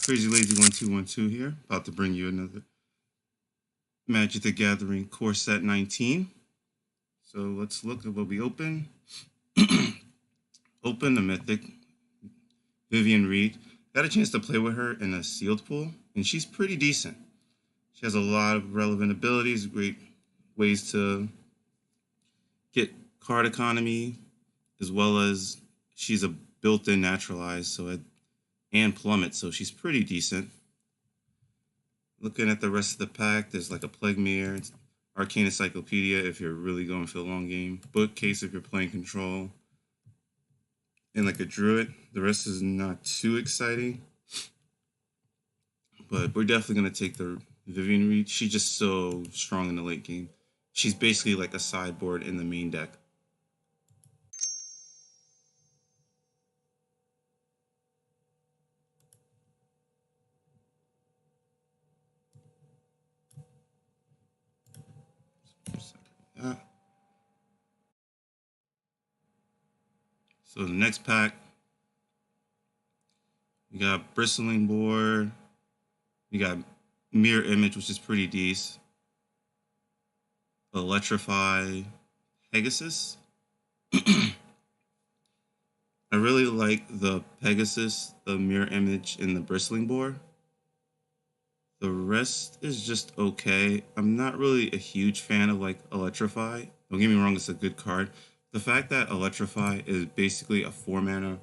Crazy Lazy 1212 here, about to bring you another Magic the Gathering core set 19. So let's look at what we open. Open the Mythic Vivian Reed. Got a chance to play with her in a sealed pool, and she's pretty decent. She has a lot of relevant abilities, great ways to get card economy, as well as she's a built-in naturalized, and plummet, so she's pretty decent. Looking at the rest of the pack, there's like a Plague Mirror, Arcane Encyclopedia if you're really going for the long game, Bookcase if you're playing Control, and like a Druid. The rest is not too exciting, but we're definitely going to take the Vivian Reed. She's just so strong in the late game. She's basically like a sideboard in the main deck. So the next pack, we got Bristling Boar, we got Mirror Image, which is pretty decent, Electrify, Pegasus. I really like the Pegasus, the Mirror Image, and the Bristling Boar. The rest is just okay. I'm not really a huge fan of like Electrify. Don't get me wrong, it's a good card. The fact that Electrify is basically a 4-mana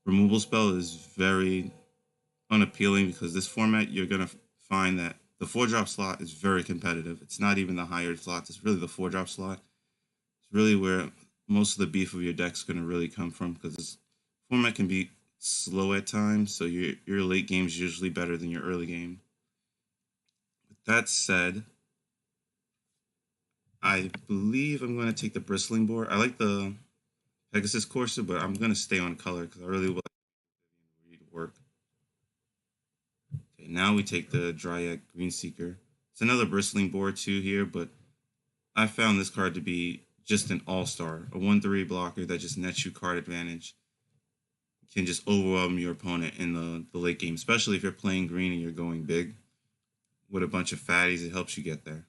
removal spell is very unappealing because this format you're gonna find that the 4-drop slot is very competitive. It's not even the higher slots, it's really the 4-drop slot. It's really where most of the beef of your deck's gonna really come from because this format can be slow at times, so your late game is usually better than your early game. With that said, I believe I'm going to take the Bristling Boar. I like the Pegasus Corsair, but I'm going to stay on color because I really would like to work. Okay, now we take the Dryad Greenseeker. It's another Bristling Boar too here, but I found this card to be just an all-star, a 1/3 blocker that just nets you card advantage. Can just overwhelm your opponent in the late game, especially if you're playing green and you're going big. With a bunch of fatties, it helps you get there.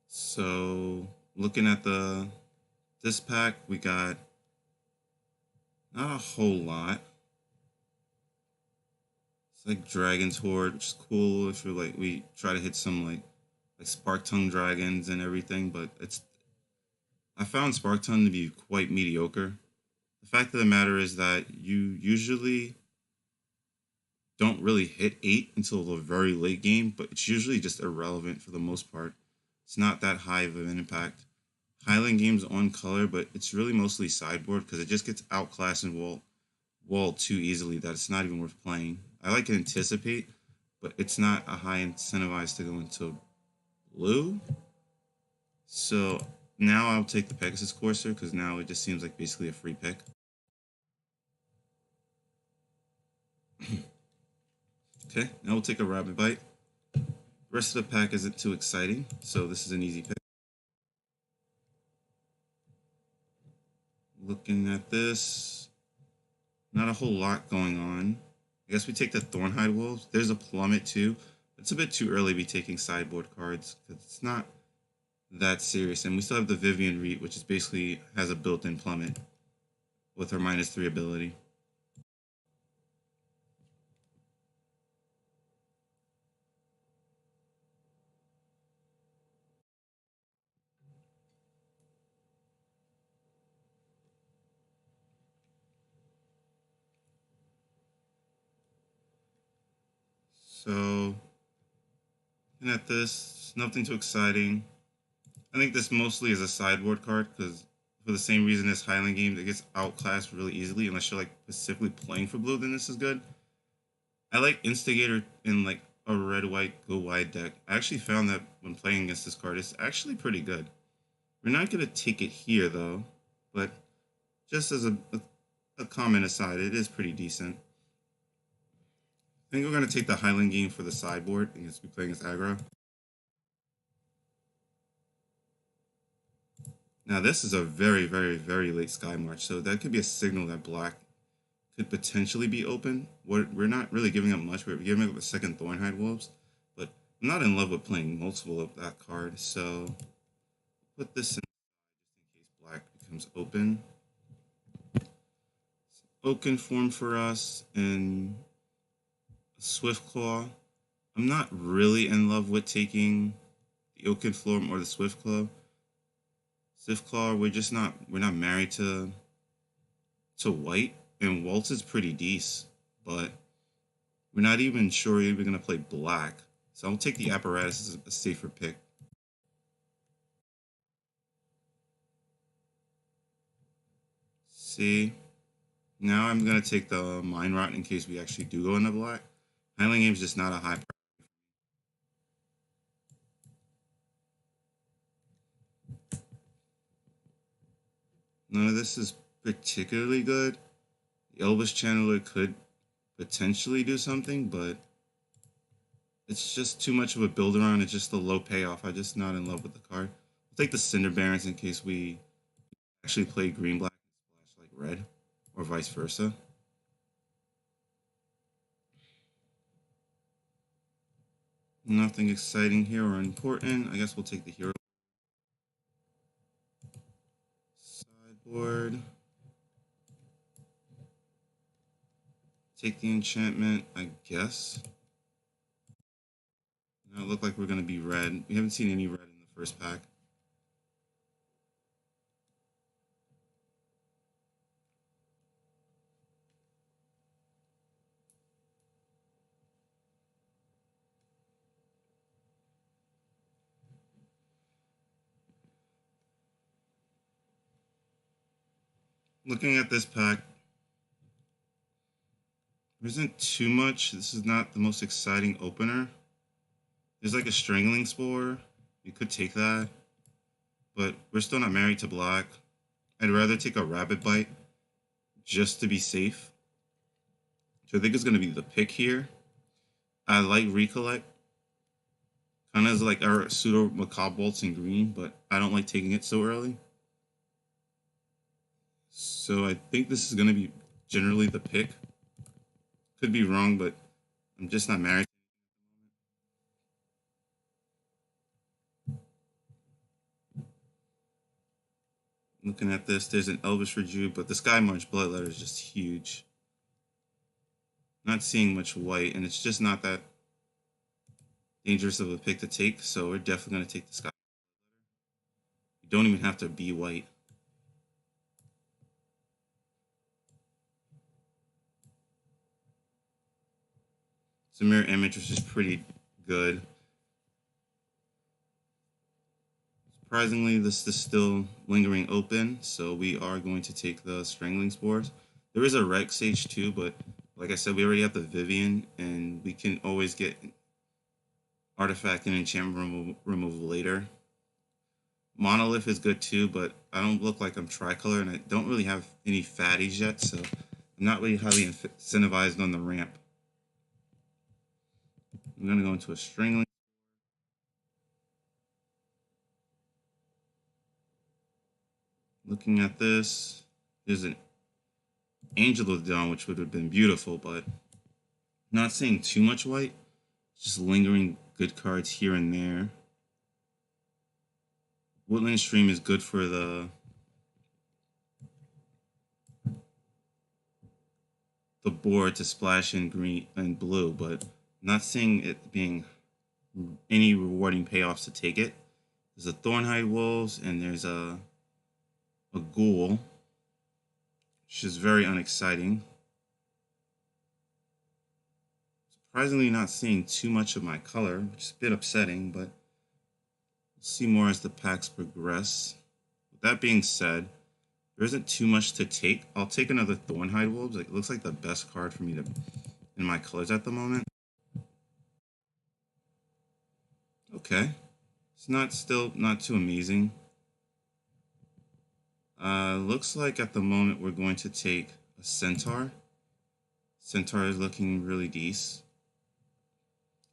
So looking at this pack, we got not a whole lot. It's like Dragon's Horde, which is cool if you're like we try to hit some like Spark Tongue dragons and everything, but I found Spark Tongue to be quite mediocre. The fact of the matter is that you usually don't really hit 8 until the very late game, but it's usually just irrelevant for the most part. It's not that high of an impact. Highland game's on color, but it's really mostly sideboard because it just gets outclassed and walled too easily that it's not even worth playing. I like to anticipate, but it's not a high incentivized to go into blue. So now I'll take the Pegasus Corsair because now it just seems like basically a free pick. Okay, now we'll take a Rabbit Bite. The rest of the pack isn't too exciting, so this is an easy pick. Looking at this, not a whole lot going on. I guess we take the Thornhide Wolves. There's a Plummet too. It's a bit too early to be taking sideboard cards because it's not that serious. And we still have the Vivian Reed, which is basically has a built-in Plummet with her -3 ability. So, looking at this, nothing too exciting. I think this mostly is a sideboard card because for the same reason as Highland games, it gets outclassed really easily unless you're like specifically playing for blue. Then this is good. I like Instigator in like a red-white go wide deck. I actually found that when playing against this card, it's actually pretty good. We're not gonna take it here though, but just as a comment aside, it is pretty decent. I think we're gonna take the Highland game for the sideboard against we playing against aggro. Now this is a very, very, very late Sky March, so that could be a signal that black could potentially be open. We're not really giving up much. We're giving up a second Thornhide Wolves, but I'm not in love with playing multiple of that card, so put this in just in case black becomes open. Oaken form for us and Swift Claw. I'm not really in love with taking the Oaken form or the Swift Claw. Swift Claw, we're not married to white, and Waltz is pretty decent, but we're not even sure we're gonna play black. So I'll take the apparatus as a safer pick. See, now I'm gonna take the mine route in case we actually do go into black. Handling game is just not a high priority. None of this is particularly good. The Elvish Channeler could potentially do something, but it's just too much of a build around. It's just a low payoff. I'm just not in love with the card. I'll take the Cinder Barons in case we actually play green black and splash like red, or vice versa. Nothing exciting here or important. I guess we'll take the hero. Sideboard. Take the enchantment, I guess. Now it look like we're going to be red. We haven't seen any red in the first pack. Looking at this pack, there isn't too much. This is not the most exciting opener. There's like a Strangling Spore. You could take that, but we're still not married to black. I'd rather take a Rabbit Bite just to be safe. So I think it's going to be the pick here. I like Recollect. Kind of like our pseudo Macabre Bolts in green, but I don't like taking it so early. So I think this is going to be generally the pick. Could be wrong, but I'm just not married. Looking at this, there's an Elvish Rejuve, but the Sky March Bloodletter is just huge. Not seeing much white, and it's just not that dangerous of a pick to take, so we're definitely going to take the Sky. You don't even have to be white. It's a mirror image, which is pretty good. Surprisingly, this is still lingering open, so we are going to take the Strangling Spores. There is a Rex Sage too, but like I said, we already have the Vivian, and we can always get Artifact and Enchantment removal later. Monolith is good too, but I don't look like I'm tricolor, and I don't really have any fatties yet, so I'm not really highly incentivized on the ramp. I'm going to go into a Strangling. Looking at this, there's an Angel of Dawn, which would have been beautiful, but not seeing too much white. Just lingering good cards here and there. Woodland Stream is good for the board to splash in green and blue, but not seeing it being any rewarding payoffs to take it. There's a Thornhide Wolves, and there's a Ghoul, which is very unexciting. Surprisingly not seeing too much of my color, which is a bit upsetting, but we'll see more as the packs progress. With that being said, there isn't too much to take. I'll take another Thornhide Wolves. It looks like the best card for me to in my colors at the moment. Okay. It's not too amazing. Looks like at the moment we're going to take a Centaur. Centaur is looking really decent.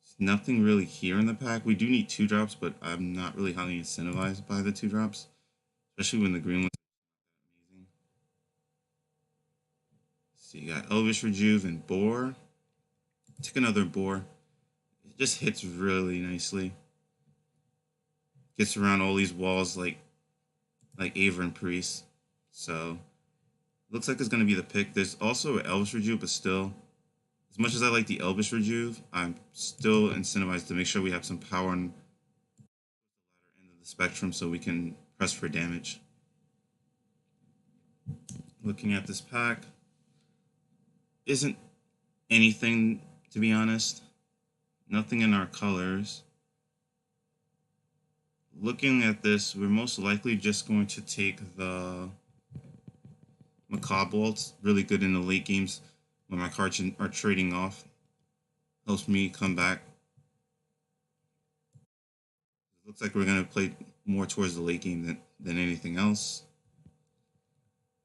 There's nothing really here in the pack. We do need 2-drops, but I'm not really highly incentivized by the 2-drops. especially when the green ones are amazing. So you got Elvish Rejuve and Boar. Take another Boar. It just hits really nicely. Gets around all these walls like Aver Priest. So looks like it's gonna be the pick. There's also an Elvish Rejuve, but still, as much as I like the Elvish Rejuve, I'm still incentivized to make sure we have some power on the latter end of the spectrum so we can press for damage. Looking at this pack, isn't anything, to be honest. Nothing in our colors. Looking at this, we're most likely just going to take the Macabre Waltz. Really good in the late games when my cards are trading off. Helps me come back. It looks like we're going to play more towards the late game than anything else.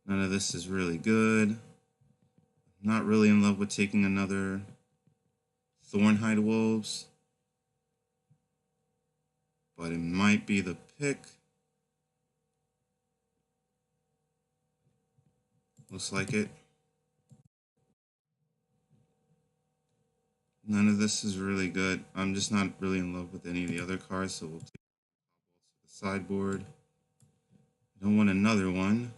None of this is really good. Not really in love with taking another Thornhide Wolves, but it might be the pick. Looks like it. None of this is really good. I'm just not really in love with any of the other cards, so we'll take the sideboard. I don't want another one.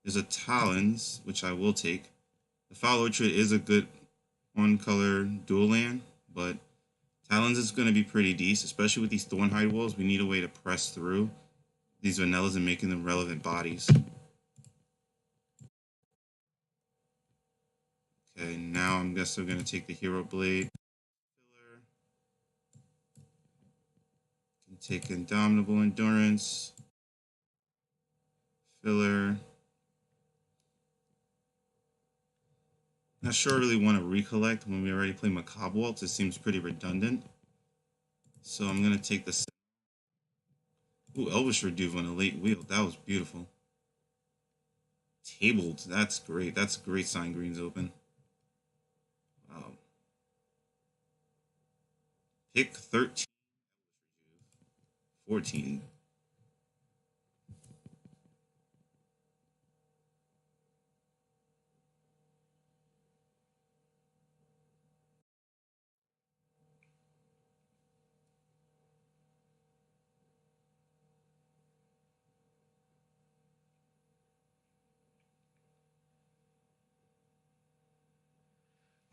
There's a Talons, which I will take. The Foul Orchard is a good one-color dual land, but Talons is going to be pretty decent, especially with these Thornhide Wolves. We need a way to press through these vanillas and making them relevant bodies. Okay, now I'm guessing we're going to take the Hero Blade. Can take Indomitable Endurance. Filler. Not sure I really want to recollect when we already play Macabre Waltz. It seems pretty redundant. So I'm going to take the... Ooh, Elvish Rejuve on a late wheel. That was beautiful. Tabled. That's great. That's a great sign Green's open. Wow. Pick 13. 14.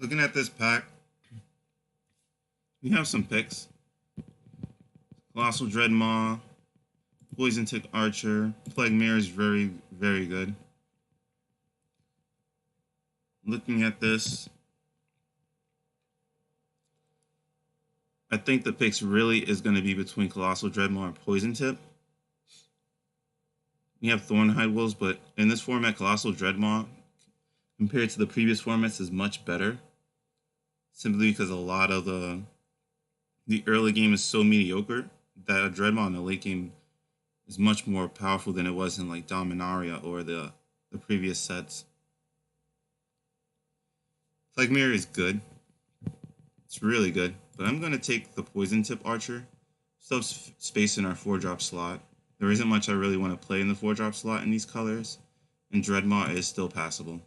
Looking at this pack, we have some picks. Colossal Dreadmaw, Poison Tick Archer, Plague Mirror is very, very good. Looking at this, I think the picks really is going to be between Colossal Dreadmaw and Poison Tip. We have Thornhide Wolves, but in this format, Colossal Dreadmaw, compared to the previous formats, is much better. Simply because a lot of the early game is so mediocre that a Dreadmaw in the late game is much more powerful than it was in like Dominaria or the previous sets. Plague Mirror is good. It's really good. But I'm going to take the Poison Tip Archer. Still have space in our 4-drop slot. There isn't much I really want to play in the 4-drop slot in these colors. And Dreadmaw is still passable.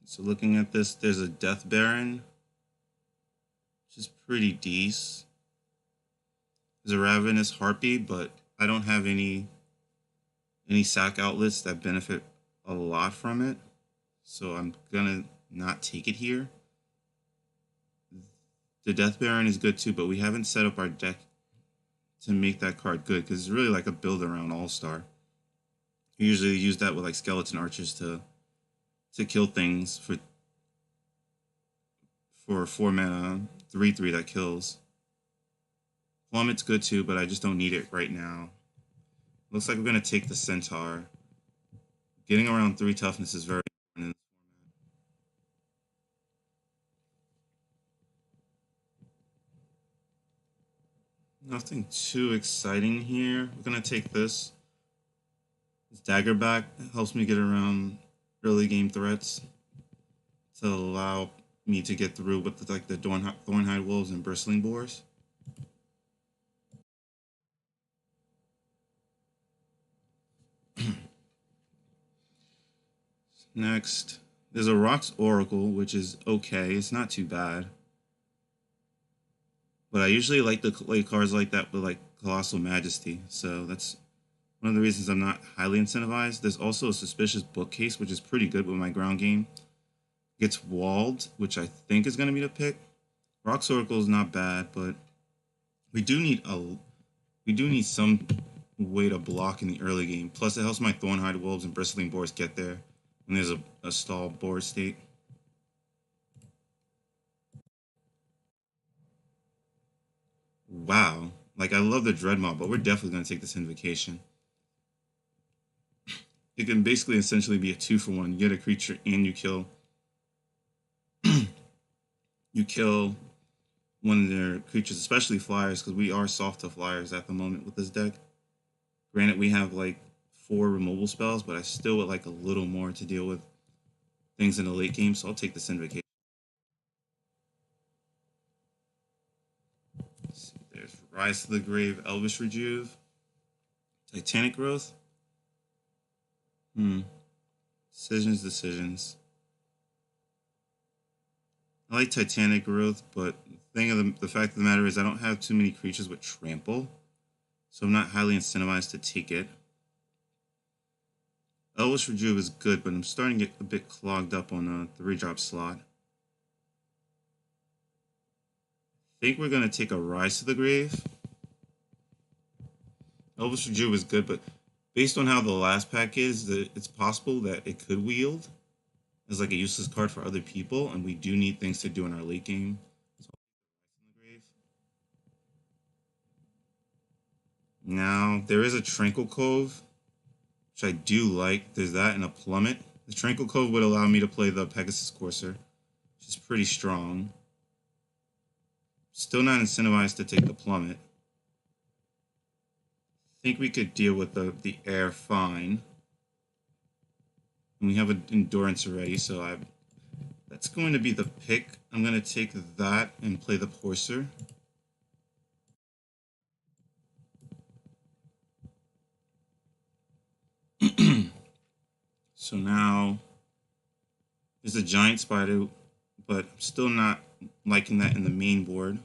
So looking at this, there's a Death Baron, which is pretty decent. There's a Ravenous Harpy, but I don't have any sack outlets that benefit a lot from it. So I'm gonna not take it here. The Death Baron is good too, but we haven't set up our deck to make that card good because it's really like a build around All-Star. You usually use that with like Skeleton Archers to kill things for 4 mana, 3/3 that kills. Plummet's good too, but I just don't need it right now. Looks like we're gonna take the Centaur. Getting around 3 toughness is very important in this format. Nothing too exciting here. We're gonna take this. This Daggerback helps me get around early game threats to allow me to get through with like the Thornhide Wolves and Bristling Boars. Next, there's a Rocks Oracle, which is okay. It's not too bad. But I usually like to play cards like that with like Colossal Majesty. So that's one of the reasons I'm not highly incentivized. There's also a Suspicious Bookcase, which is pretty good with my ground game. Gets walled, which I think is going to be the pick. Rocks Oracle is not bad, but we do need some way to block in the early game. Plus, it helps my Thornhide Wolves and Bristling Boars get there when there's a stall board state. Wow. Like, I love the Dreadmaw, but we're definitely going to take this Invocation. It can basically essentially be a 2-for-1. You get a creature and you kill you kill one of their creatures, especially flyers, because we are soft to flyers at the moment with this deck. Granted, we have like 4 removal spells, but I still would like a little more to deal with things in the late game, so I'll take this Invocation. Let's see, there's Rise to the Grave, Elvish Rejuve, Titanic Growth. Decisions. I like Titanic Growth, but the fact of the matter is I don't have too many creatures with Trample, so I'm not highly incentivized to take it. Elvish Rejuve is good, but I'm starting to get a bit clogged up on a 3-drop slot. I think we're going to take a Rise to the Grave. Elvish Rejuve is good, but based on how the last pack is, it's possible that it could wield as like a useless card for other people, and we do need things to do in our late game. So I'll take the Rise to the Grave. Now, there is a Tranquil Cove, which I do like. There's that and a Plummet. The Tranquil Cove would allow me to play the Pegasus Courser, which is pretty strong. Still not incentivized to take the Plummet. I think we could deal with the air fine. And we have an Endurance already, so that's going to be the pick. I'm going to take that and play the Courser. So now there's a Giant Spider, but I'm still not liking that in the main board.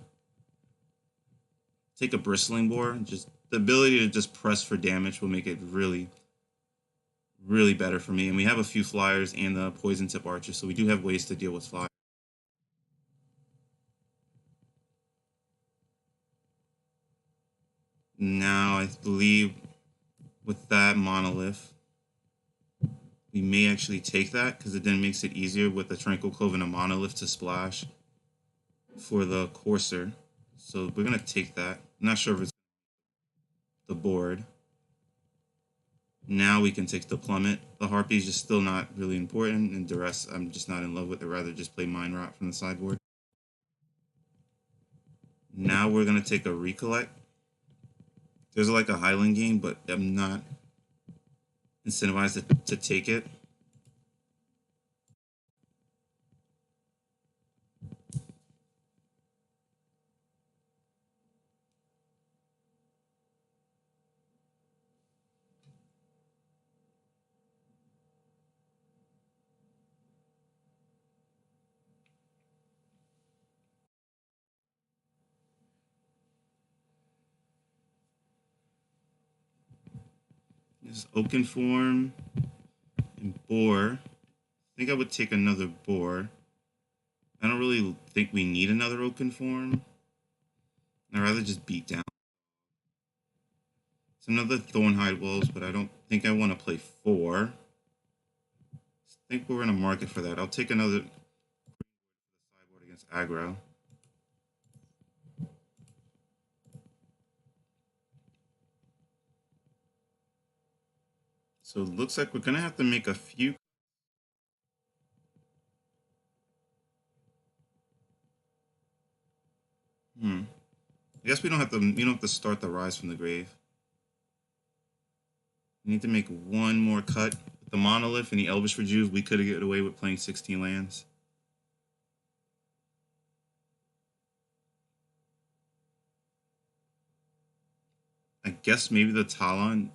Take a Bristling Boar. Just the ability to just press for damage will make it really, really better for me. And we have a few flyers and the Poison Tip Archer, so we do have ways to deal with flyers. Now, I believe with that Monolith, we may actually take that because it then makes it easier with the Tranquil Cove and a Monolith to splash for the Courser. So we're going to take that. I'm not sure if it's the board. Now we can take the Plummet. The Harpy is just still not really important, and the rest I'm just not in love with. I'd rather just play Mind Rot from the sideboard. Now we're going to take a Recollect. There's like a Highland game, but I'm not incentivized to take it. There's Oakenform and Boar. I think I would take another Boar. I don't really think we need another Oakenform. I'd rather just beat down. It's another Thornhide Wolves, but I don't think I want to play 4. I think we're in a market for that. I'll take another sideboard against aggro. So it looks like we're going to have to make a few. I guess we don't have to start the Rise from the Grave. We need to make one more cut. With the Monolith and the Elvish Rejuve, we could have get away with playing 16 lands. I guess maybe the Talons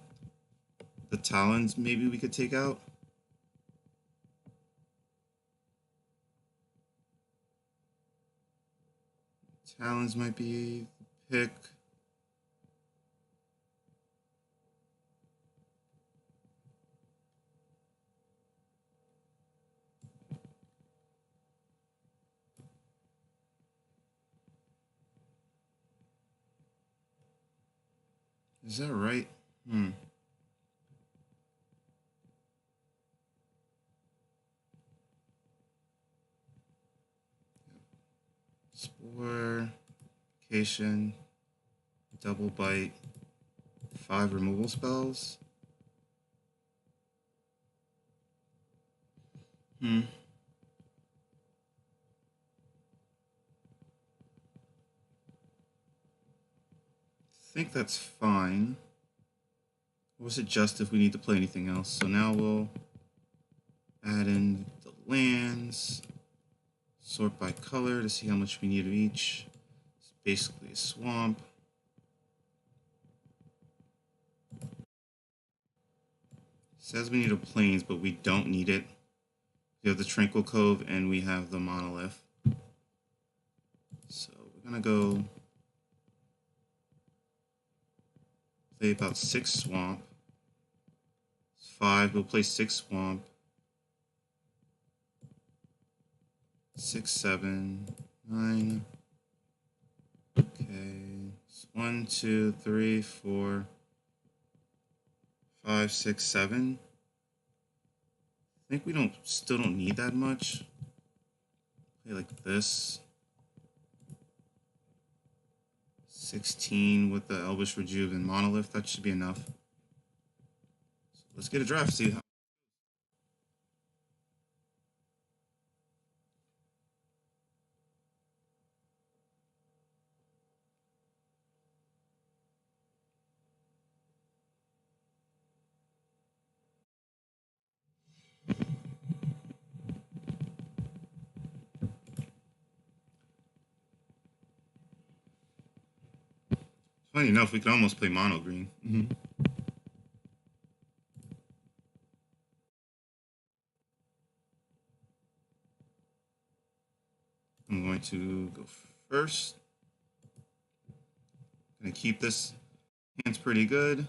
maybe we could take out. Talons might be the pick. Is that right? Spore, Cation, Double Bite, 5 removal spells. I think that's fine. Or is it just if we need to play anything else? So now we'll add in the lands, sort by color to see how much we need of each. It's basically a swamp. It says we need a plains, but we don't need it. We have the Tranquil Cove and we have the Monolith. So we're gonna go play about 6 swamp. 5, we'll play 6 swamp. 6, 7, 9. Okay. 1, 2, 3, 4, 5, 6, 7. I think we still don't need that much. Play like this. 16 with the Elvish Rejuve and Monolith. That should be enough. So let's get a draft. See how. Funny enough, we could almost play mono green. I'm going to go first. Gonna keep this. Hand's pretty good.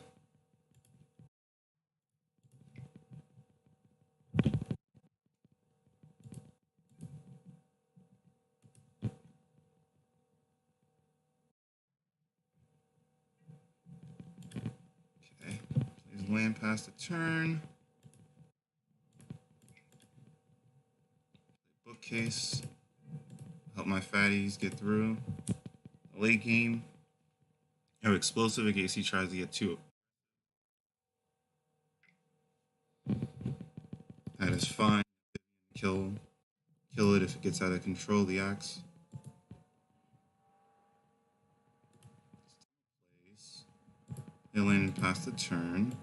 Okay. Plays land past the turn. Bookcase. Help my fatties get through. Late game. Have explosive in case he tries to get 2. That is fine. Kill it if it gets out of control, the axe. They land past the turn.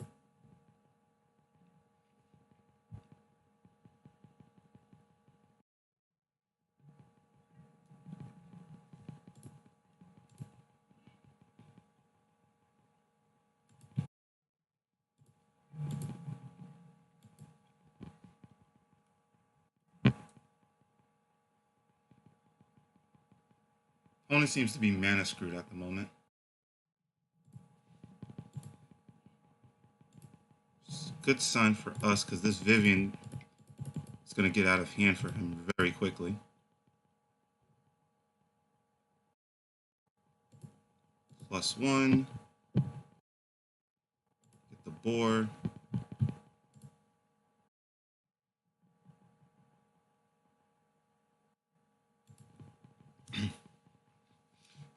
Opponent seems to be mana screwed at the moment. It's a good sign for us because this Vivian is going to get out of hand for him very quickly. +1. Get the board.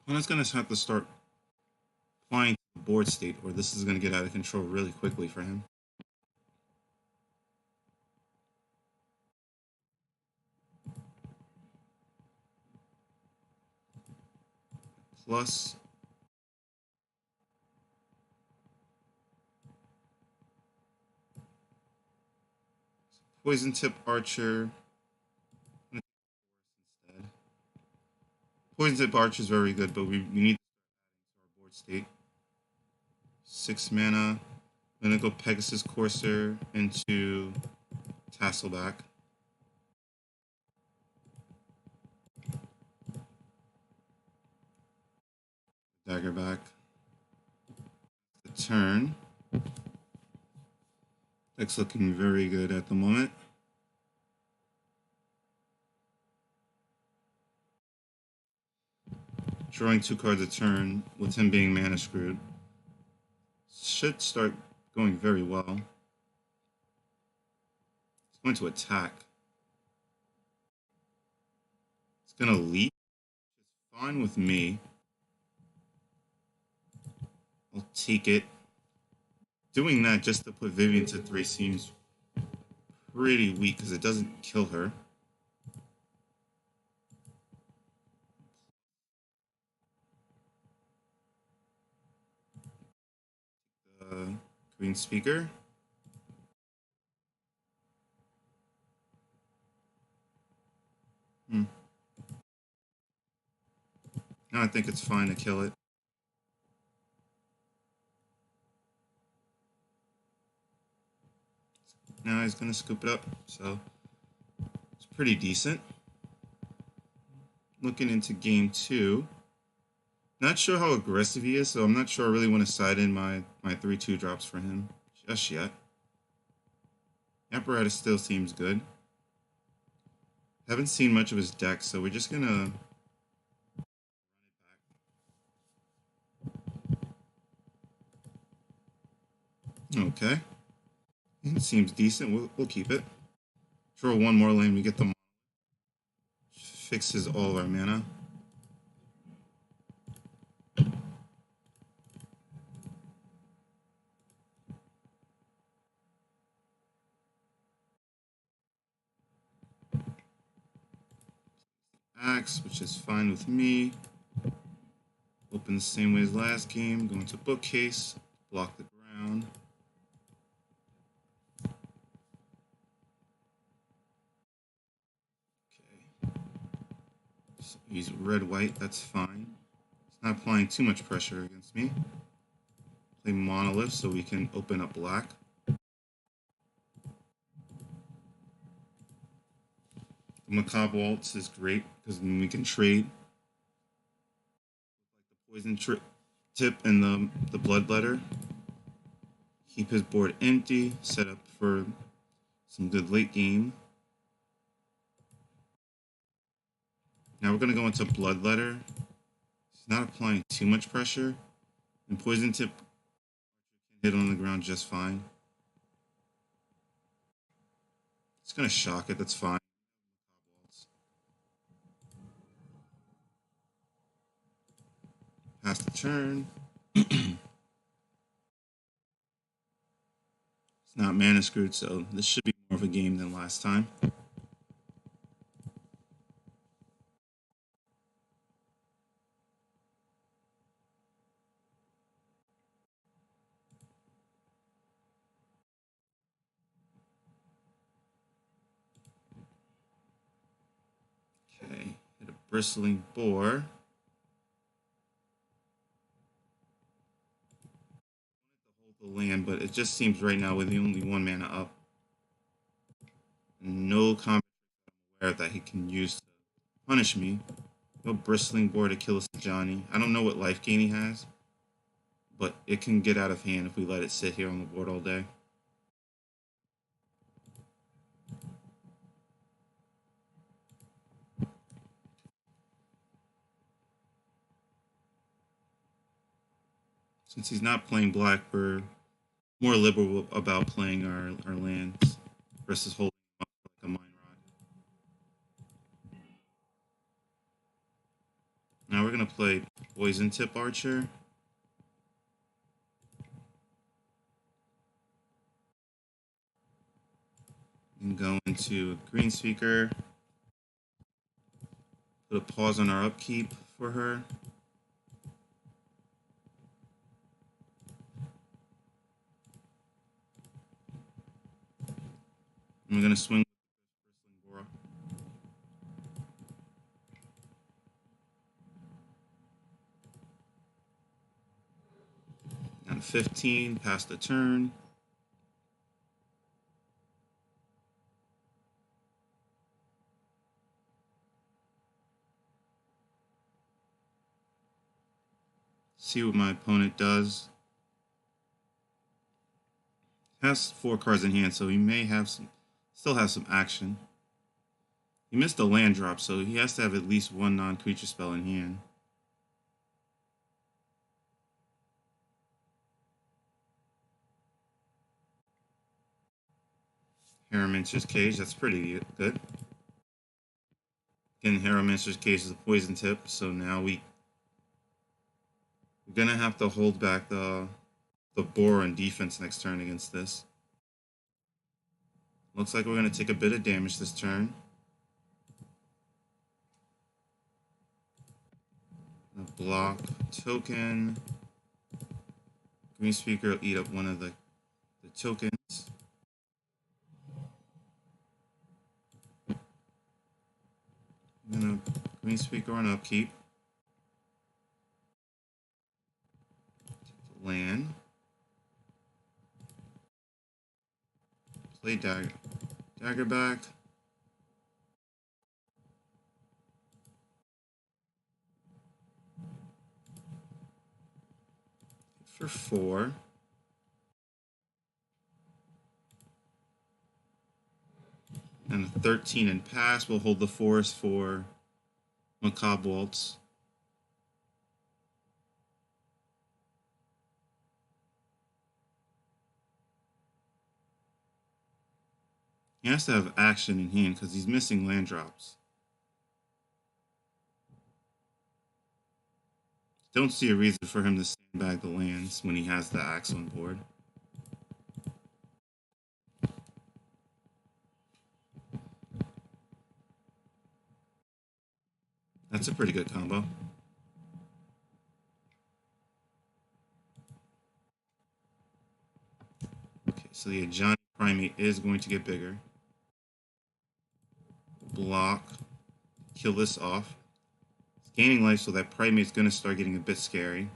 Opponent's going to have to start flying to the board state or this is going to get out of control really quickly for him. Plus Poison Tip Archer. Poison Tip Archer is very good, but we need to start adding to our board state. 6 mana. I'm going to go Pegasus Courser into Tasselback. dagger back. The turn. Deck's looking very good at the moment. Drawing 2 cards a turn with him being mana screwed should start going very well. He's going to attack. He's going to leap. It's fine with me. I'll take it. Doing that just to put Vivian to 3 seems pretty weak because it doesn't kill her. Green speaker. No, I think it's fine to kill it. Now he's going to scoop it up, so it's pretty decent. Looking into game 2. Not sure how aggressive he is, so I'm not sure I really want to side in my 3/2 drops for him just yet. Apparatus still seems good. Haven't seen much of his deck, so we're just going to run it back. Okay. It seems decent. We'll keep it. Draw 1 more lane, we get the fixes all of our mana. Axe, which is fine with me. Open the same way as last game. Go into bookcase. Block the ground. Okay. So he's red-white. That's fine. It's not applying too much pressure against me. Play Monolith so we can open up black. The Macabre Waltz is great because then we can trade. Like the poison tip and the bloodletter. Keep his board empty. Set up for some good late game. Now we're going to go into bloodletter. It's not applying too much pressure. And poison tip can hit on the ground just fine. It's going to shock it. That's fine. Pass the turn. It's not mana screwed, so this should be more of a game than last time. Okay, hit a bristling boar. The land, but it just seems right now with the only 1 mana up. No combat I'm aware that he can use to punish me. No bristling boar to kill a Johnny. I don't know what life gain he has, but it can get out of hand if we let it sit here on the board all day. Since he's not playing black, we're more liberal about playing our lands versus holding them up like a mine rod. Now we're going to play Poison Tip Archer. And go into Green Speaker. Put a pause on our upkeep for her. And we're going to swing with Bristling Boar. Down 15, pass the turn. See what my opponent does. Has 4 cards in hand, so he may have still have some action. He missed a land drop, so he has to have at least 1 non-creature spell in hand. Harrowmancer's Cage, that's pretty good. Again, Harrowmancer's Cage is a poison tip, so now we're gonna have to hold back the boar on defense next turn against this. Looks like we're gonna take a bit of damage this turn. Block token. Green Speaker will eat up one of the tokens. I'm gonna Green Speaker on upkeep. Take the land. Play dagger back. For 4. And a 13 and pass. We'll hold the forest for Macabre Waltz. He has to have action in hand because he's missing land drops. Don't see a reason for him to sandbag the lands when he has the axe on board. That's a pretty good combo. Okay, so the Ajani Primate is going to get bigger. Block. Kill this off. It's gaining life, so that Primate's going to start getting a bit scary.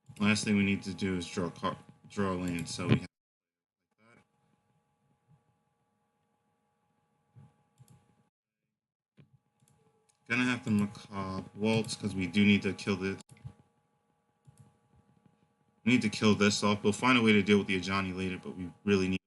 Okay, last thing we need to do is draw a land, so we have that. Gonna have the Macabre Waltz because we do need to kill this. We need to kill this off. We'll find a way to deal with the Ajani later, but we really need.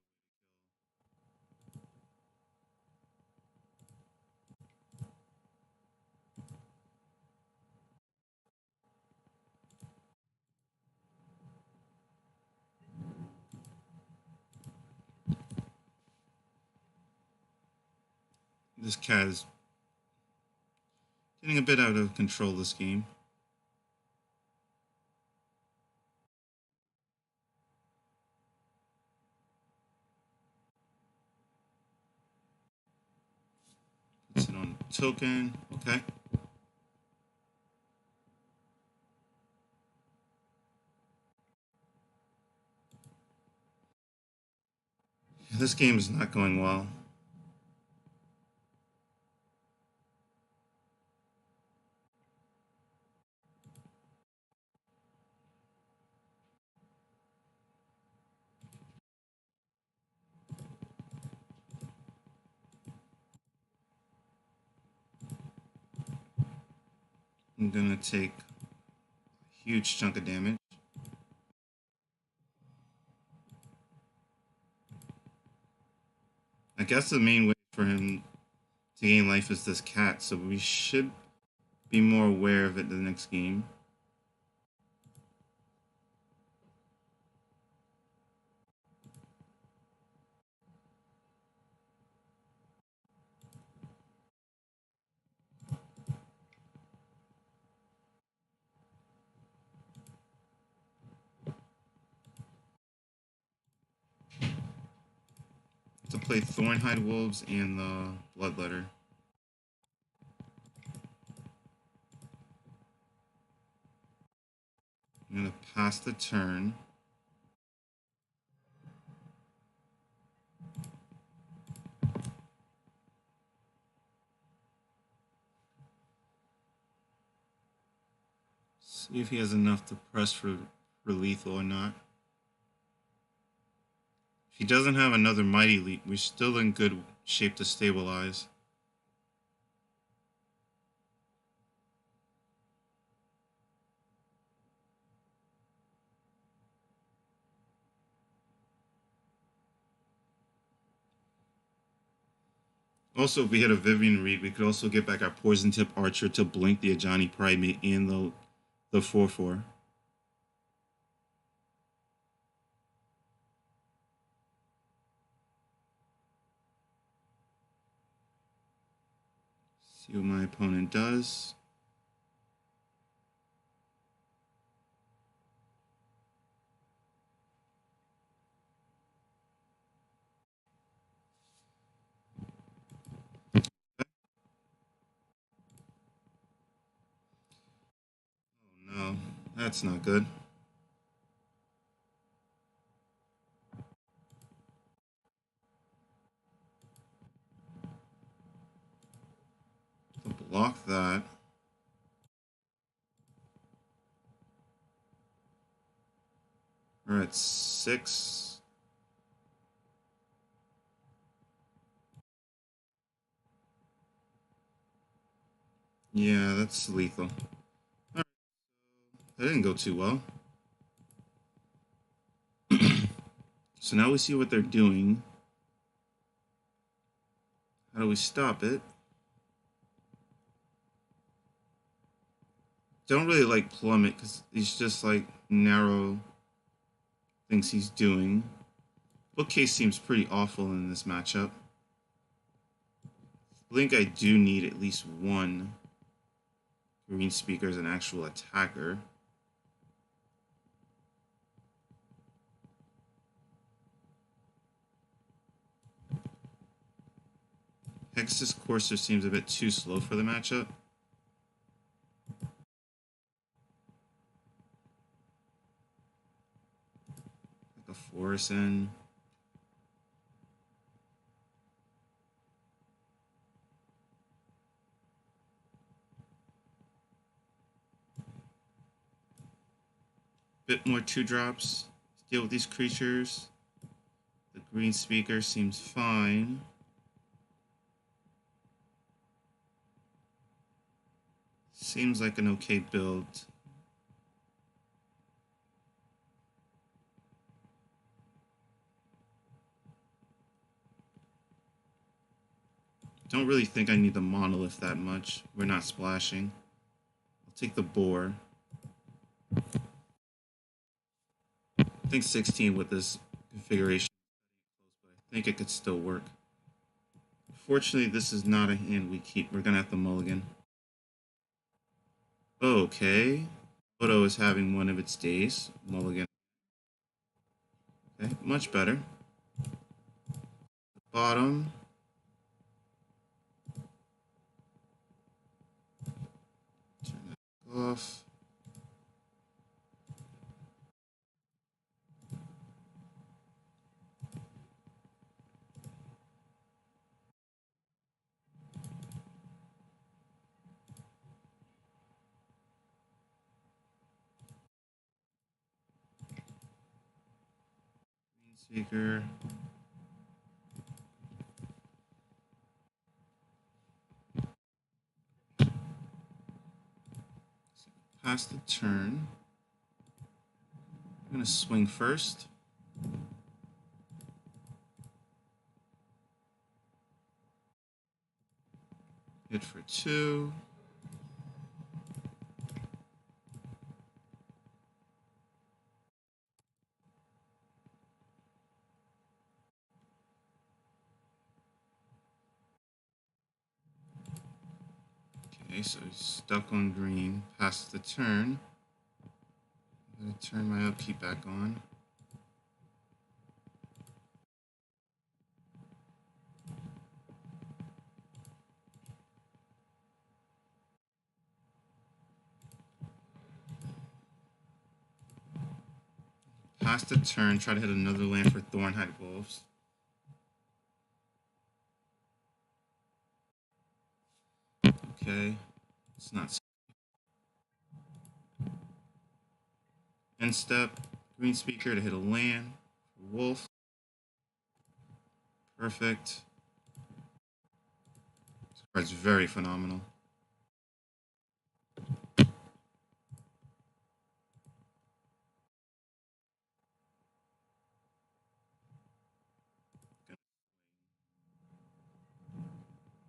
This cat is getting a bit out of control this game. Puts it on the token. Okay. This game is not going well. I'm gonna take a huge chunk of damage. I guess the main way for him to gain life is this cat, so we should be more aware of it the next game. To play Thornhide Wolves and the Bloodletter. I'm gonna pass the turn. See if he has enough to press for lethal or not. If he doesn't have another Mighty Leap, we're still in good shape to stabilize. Also, if we hit a Vivian Reed, we could also get back our Poison Tip Archer to blink the Ajani Primate and the 4/4. See what my opponent does. Oh no, that's not good. To block that. We're at 6. Yeah, that's lethal. Alright, that didn't go too well. So now we see what they're doing. How do we stop it? Don't really like Plummet because he's just like narrow things he's doing. Bookcase seems pretty awful in this matchup. I think I do need at least one green speaker as an actual attacker. Hex's Courser seems a bit too slow for the matchup. Like a Forest in. Bit more 2-drops. Deal with these creatures. The green speaker seems fine. Seems like an okay build. Don't really think I need the monolith that much. We're not splashing. I'll take the boar. I think 16 with this configuration, but I think it could still work. Fortunately, this is not a hand we keep. We're gonna have to mulligan. Okay. Odo is having one of its days. Mulligan. Okay, much better. Bottom. Turn that off. Green speaker. Pass the turn. I'm gonna swing first. Hit for 2. Okay, so he's stuck on green. Pass the turn. I'm gonna turn my upkeep back on. pass the turn, try to hit another land for Thornhide Wolves. Okay, it's not. End step, green speaker to hit a land for Wolf. Perfect. This card's very phenomenal.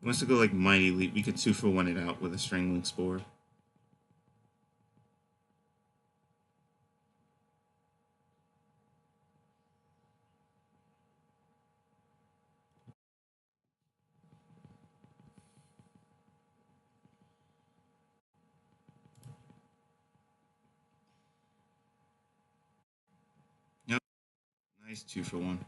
He wants to go like Mighty Leap. We could 2-for-1 it out with a Strangling Spore. Yep, nice 2-for-1.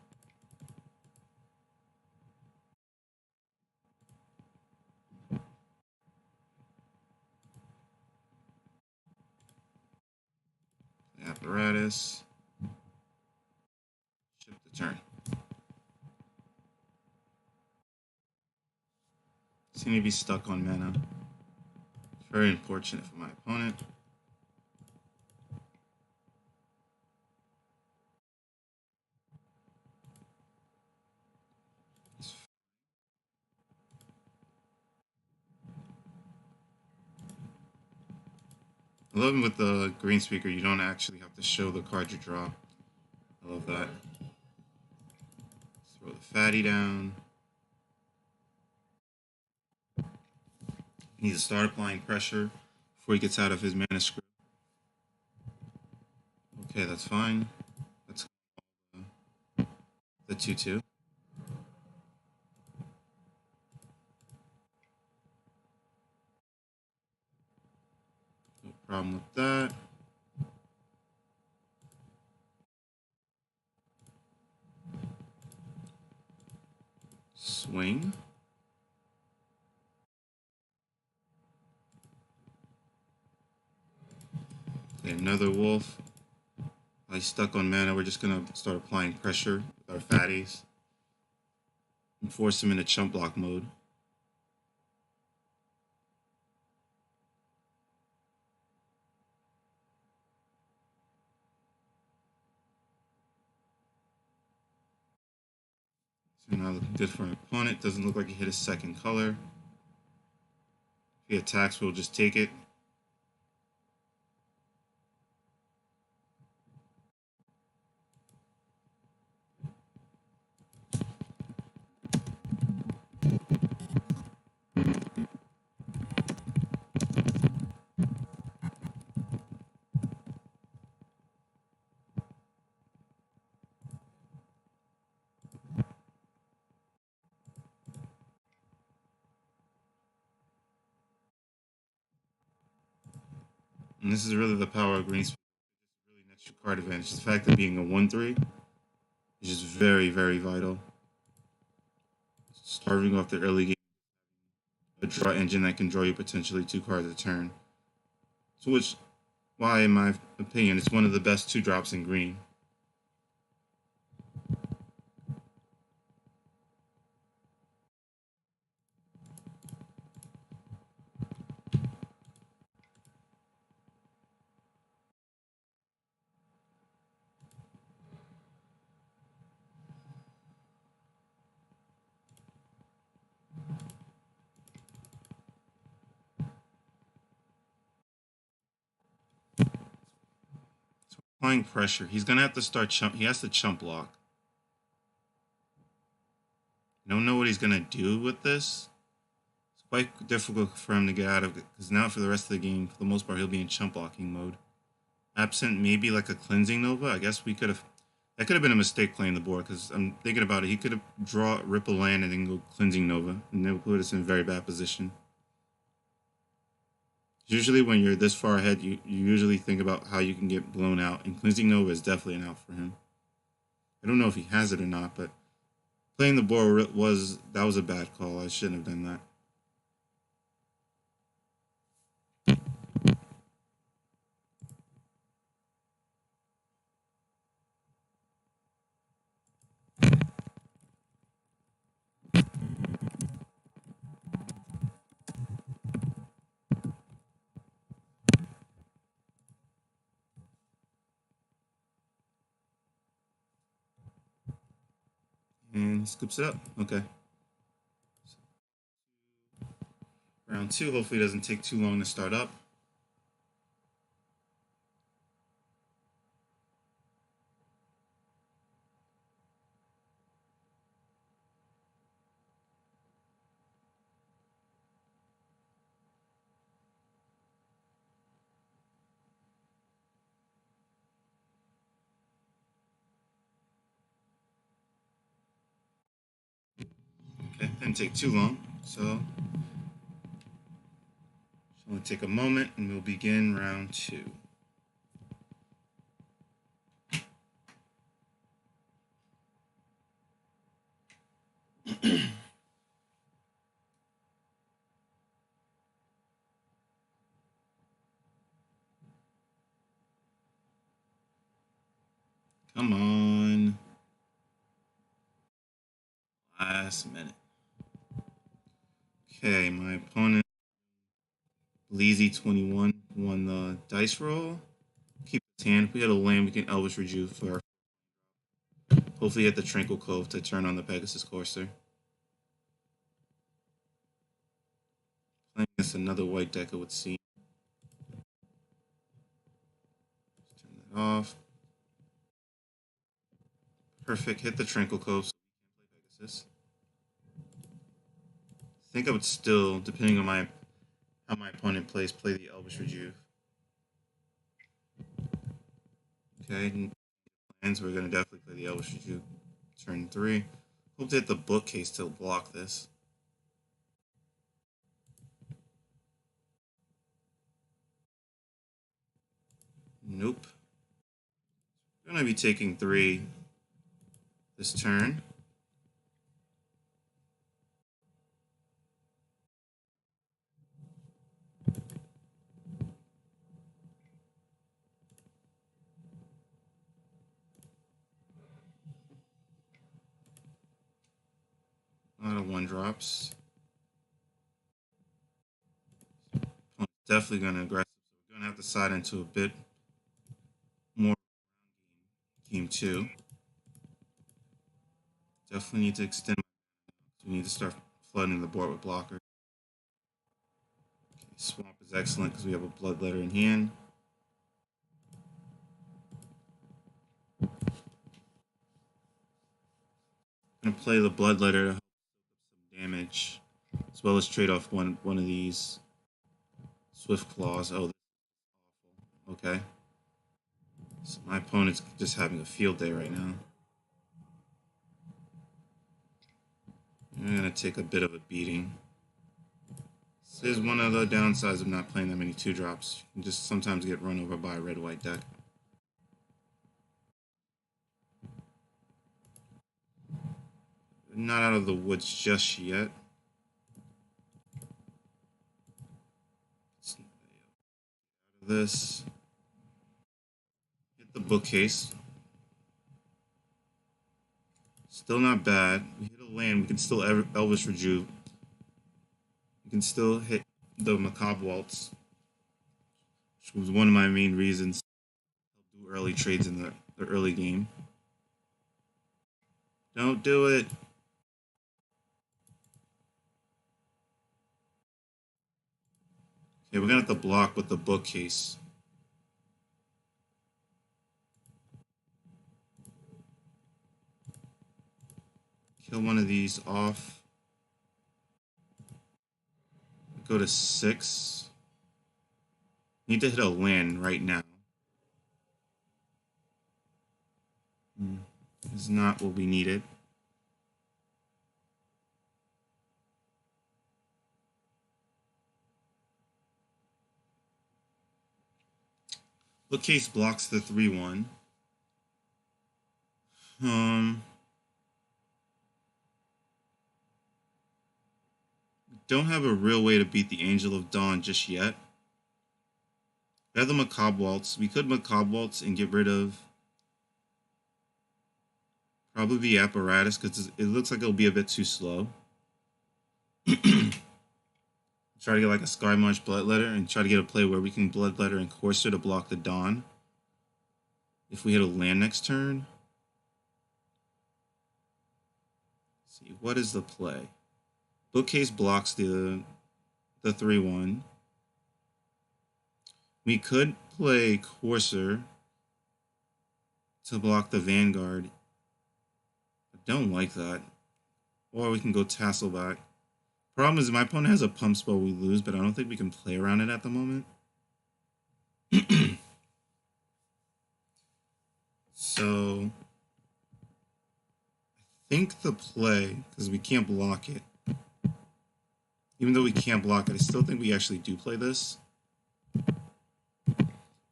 Apparatus. Chip the turn. Seem to be stuck on mana. It's very unfortunate for my opponent. I love with the green speaker, you don't actually have to show the card you draw. I love that. Throw the fatty down. He needs to start applying pressure before he gets out of his mana script. Okay, that's fine. That's the 2-2. No problem with that. Swing. Okay, another wolf. He's stuck on mana. We're just gonna start applying pressure with our fatties and force him into chump block mode. So now looking good for an opponent. Doesn't look like he hit his second color. If he attacks, we'll just take it. And this is really the power of green. Really nets your card advantage. The fact of being a 1-3 is just very, very vital. Starting off the early game, a draw engine that can draw you potentially 2 cards a turn. So which, why in my opinion, it's one of the best 2-drops in green. Applying pressure. He's gonna have to start chump. He has to chump block. I don't know what he's gonna do with this. It's quite difficult for him to get out of it because now for the rest of the game, for the most part, he'll be in chump blocking mode. Absent maybe like a cleansing nova. I guess we could have. That could have been a mistake playing the board because I'm thinking about it. He could have draw ripple land and then go cleansing nova, and that would put us in a very bad position. Usually, when you're this far ahead, you usually think about how you can get blown out, and cleansing nova is definitely an out for him. I don't know if he has it or not, but playing the board was a bad call. I shouldn't have done that. Scoops it up. Okay. Round two. Hopefully it doesn't take too long to start up. Okay, didn't take too long. So it's only take a moment and we'll begin round two. Come on. Last minute. Okay, my opponent, Bleezy21, won the dice roll. Keep his hand. If we had a land, we can Elvish Rejuve for our. Hopefully, hit the Tranquil Cove to turn on the Pegasus Courser. Playing against another white deck, it would seem. Turn that off. Perfect. Hit the Tranquil Cove so we can play Pegasus. I think I would still, depending on how my opponent plays, play the Elvish Rejuve. Okay, plans. We're gonna definitely play the Elvish Rejuve. Turn 3. Hope to hit the bookcase to block this. Nope. We're gonna be taking 3 this turn. A lot of 1-drops. Definitely going to aggressive. So we're going to have to side into a bit more game 2. Definitely need to extend. We need to start flooding the board with blockers. Okay, swamp is excellent because we have a bloodletter in hand. I'm going to play the bloodletter to help some damage, as well as trade off one of these swift claws. Oh, this is awful. Okay. So my opponent's just having a field day right now. I'm going to take a bit of a beating. This is one of the downsides of not playing that many 2-drops. You can just sometimes get run over by a red-white deck. Not out of the woods just yet. Out of this. Hit the bookcase. Still not bad. We hit a land. We can still Elvish Rejuve. We can still hit the Macabre Waltz, which was one of my main reasons to do early trades in the early game. Don't do it. Okay, we're gonna have to block with the bookcase. Kill one of these off. Go to 6. Need to hit a land right now. Is not what we needed. Bookcase blocks the 3-1. Don't have a real way to beat the Angel of Dawn just yet. We have the Macabre Waltz. We could Macabre Waltz and get rid of probably the Apparatus because it looks like it'll be a bit too slow. Try to get like a Skymarch Bloodletter and try to get a play where we can Bloodletter and Courser to block the Dawn. If we hit a land next turn. See, what is the play? Bookcase blocks the 3-1. We could play Courser to block the Vanguard. I don't like that. Or we can go Tasselback. Problem is, my opponent has a pump spell we lose, but I don't think we can play around it at the moment. So, I think the play, because we can't block it, even though we can't block it, I still think we actually do play this.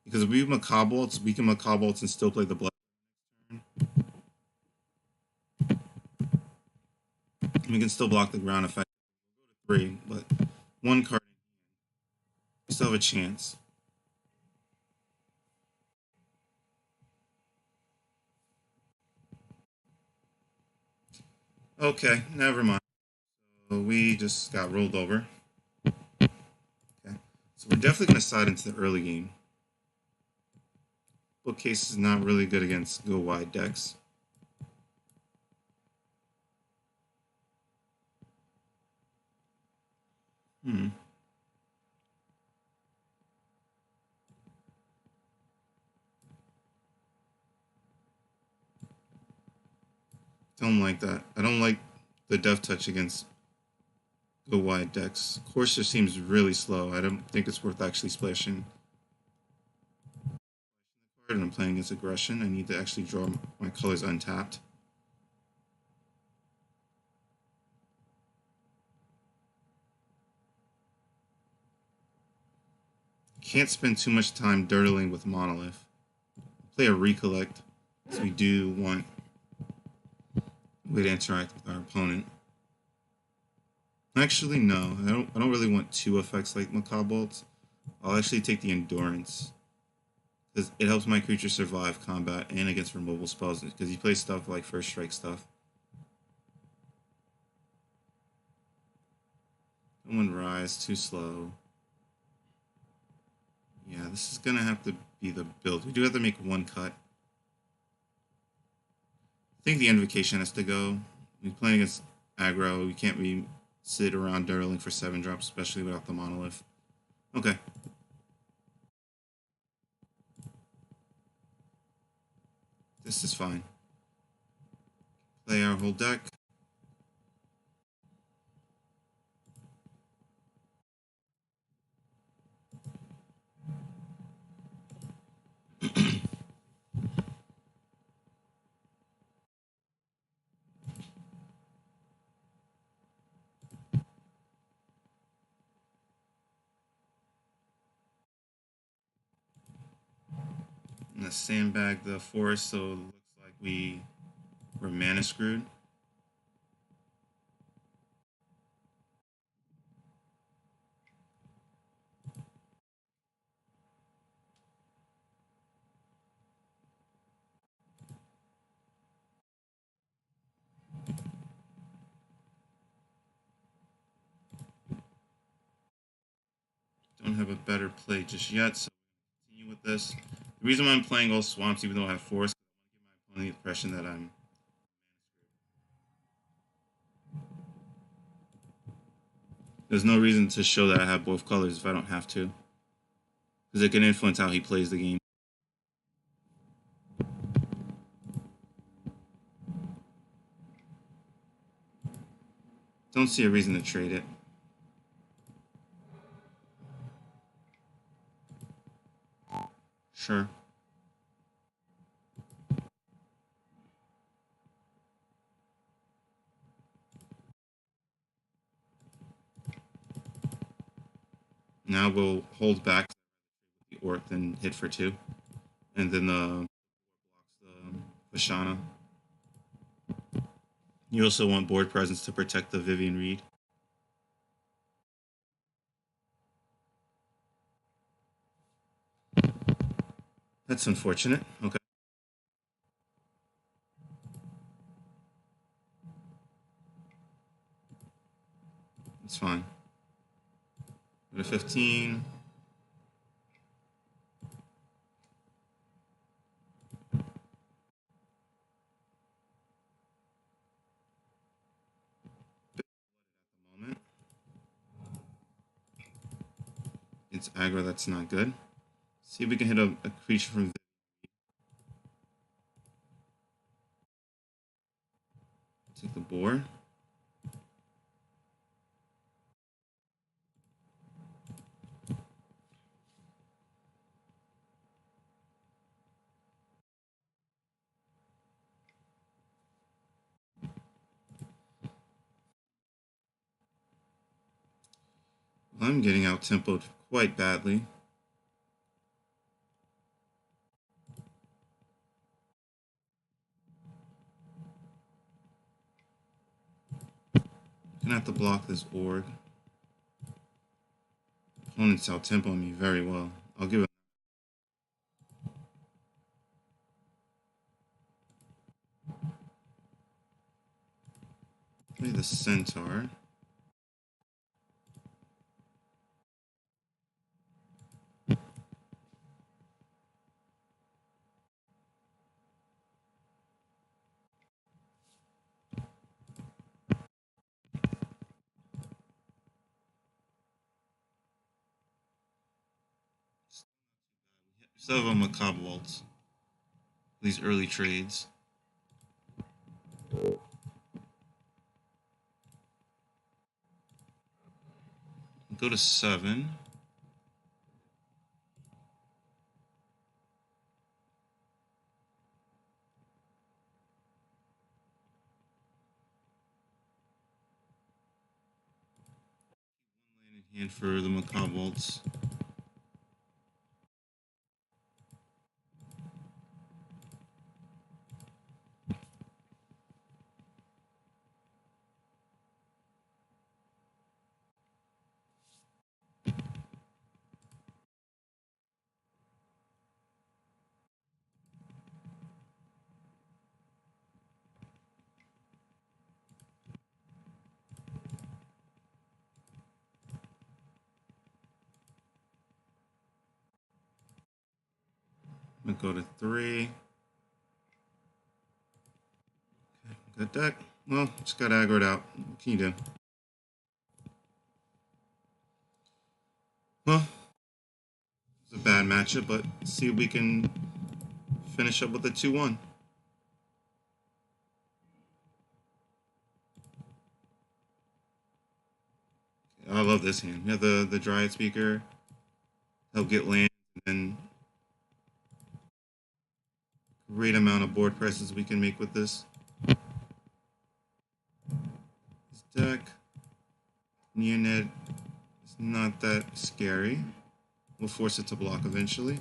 Because if we Macabre Bolts, we can Macabre Bolts and still play the Blood. We can still block the ground effect. 3, but 1 card. We still have a chance. Okay, never mind. So we just got rolled over. Okay, so we're definitely going to side into the early game. Bookcase is not really good against go wide decks. Don't like that. I don't like the Death Touch against go wide decks. Courser seems really slow. I don't think it's worth actually splashing. And I'm playing against aggression. I need to actually draw my colors untapped. Can't spend too much time dirtling with Monolith. Play a Recollect, so we do want a way to interact with our opponent. Actually, no. I don't really want 2 effects like Macabre Bolts. I'll actually take the Endurance, because it helps my creature survive combat and against removal spells, because he plays stuff like First Strike stuff. Someone Rise, too slow. Yeah, this is going to have to be the build. We do have to make 1 cut. I think the Invocation has to go. We're playing against aggro. We can't really sit around dirtling for 7 drops, especially without the Monolith. Okay. This is fine. Play our whole deck. I'm gonna sandbag the forest so it looks like we're mana screwed. Don't have a better play just yet, so continue with this. The reason why I'm playing all swamps, even though I have forest, I want to give my opponent the impression that I'm. There's no reason to show that I have both colors if I don't have to, because it can influence how he plays the game. Don't see a reason to trade it. Sure. Now we'll hold back the Orc, then hit for 2. And then the Vashana. You also want board presence to protect the Vivian Reed. That's unfortunate. Okay. It's fine. Go to 15. It's aggro, that's not good. See if we can hit a creature from... Take the boar. I'm getting out-tempoed quite badly. Gonna have to block this org. Opponent's out-tempoing me very well. I'll give it... Play the centaur. Still have a macabre waltz. These early trades. Go to 7. One land in hand for the macabre waltz. I'm gonna go to 3. Okay, good deck. Well, just got aggroed out. What can you do? Well, it's a bad matchup, but see if we can finish up with a 2-1. I love this hand. We have the Dryad Speaker, help get land, and great amount of board presses we can make with this. This deck, Neonet is not that scary. We'll force it to block eventually.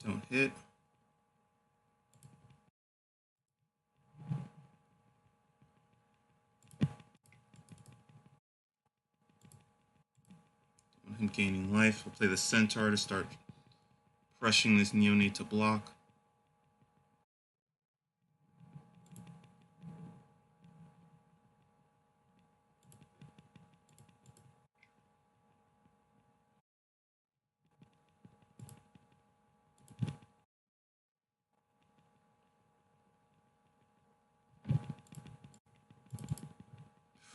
Don't hit. Want him gaining life. We'll play the Centaur to start crushing this Neonate to block.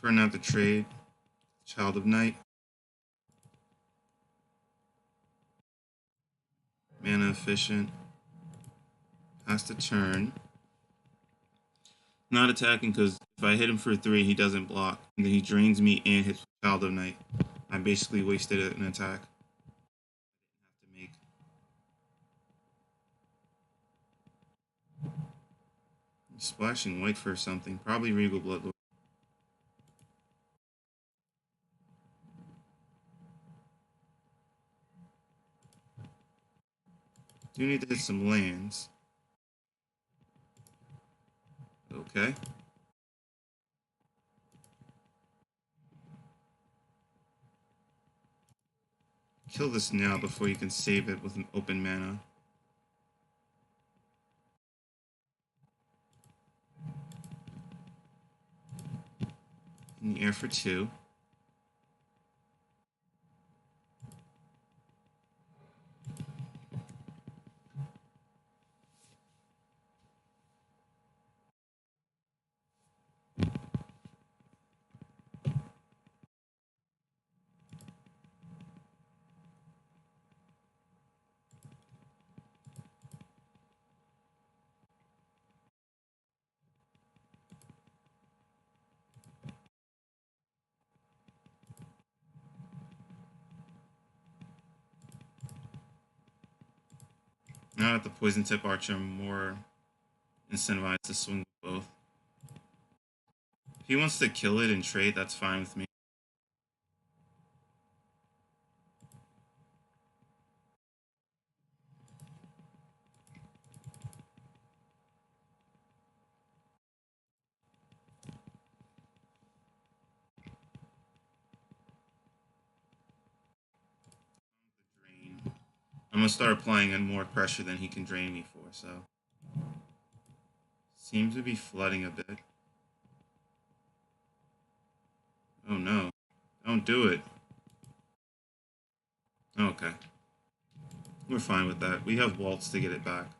Prefer not to trade. Child of Night. Mana efficient. Pass the turn. Not attacking because if I hit him for 3, he doesn't block. And then he drains me and hits Child of Night. I basically wasted an attack. Have to make. Splashing white for something. Probably Regal Bloodlord. Do need to hit some lands. Okay. Kill this now before you can save it with an open mana. In the air for 2. Now that the poison tip archer, I'm more incentivized to swing with both. If he wants to kill it and trade, that's fine with me. Drain. I'm gonna start applying more pressure than he can drain me for, so. Seems to be flooding a bit. Oh no. Don't do it. Okay. We're fine with that. We have waltz to get it back.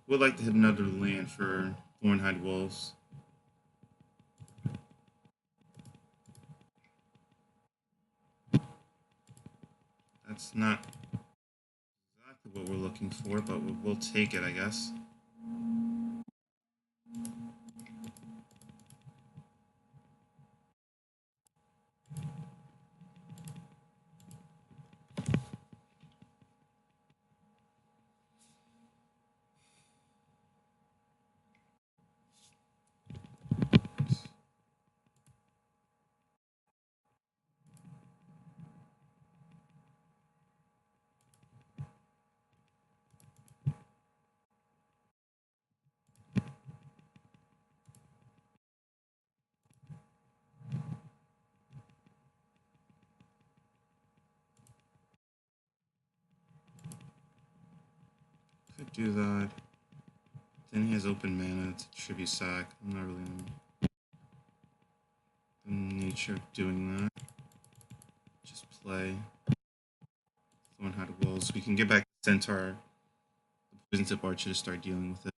Would like to hit another land for Thornhide Wolves. That's not exactly what we're looking for, but we'll take it, I guess. Could do that. Then he has open mana to tribute sack. I'm not really in the nature of doing that. Just play. Thornhide Wolves. We can get back to Centaur. The poison tip archer to start dealing with it.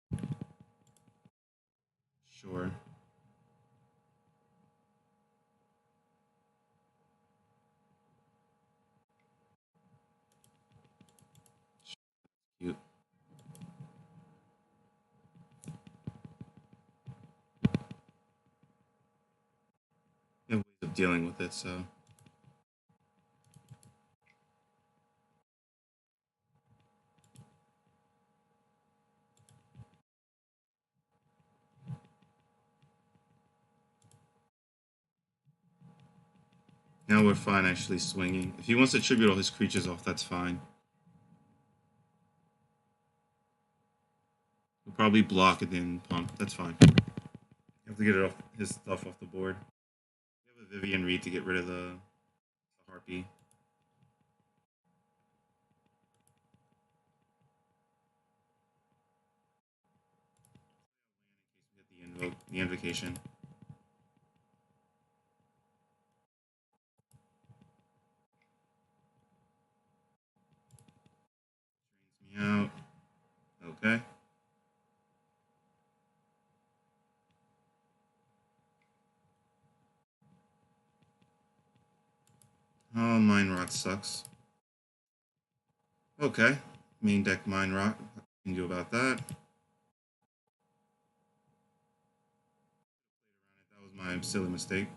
Sure. Cute. We have ways of dealing with it, so. Now we're fine actually swinging. If he wants to tribute all his creatures off, that's fine. We'll probably block it then pump. That's fine. You have to get it off his stuff off the board. We have a Vivian Reed to get rid of the Harpy. In case we get the invocation. Drains me out. Okay. Oh, Mine Rot sucks. Okay. Main deck Mine Rot. What can you do about that? That was my silly mistake.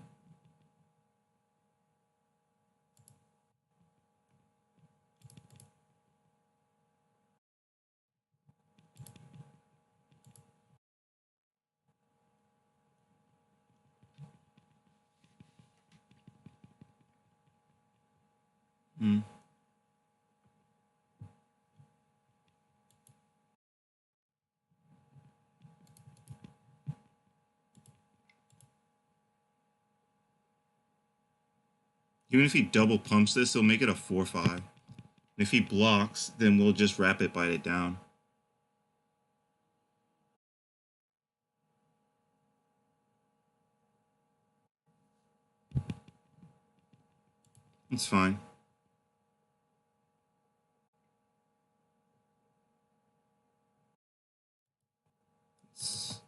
Hmm. Even if he double pumps this, he'll make it a 4/5. If he blocks, then we'll just rapid bite it down. It's fine. It's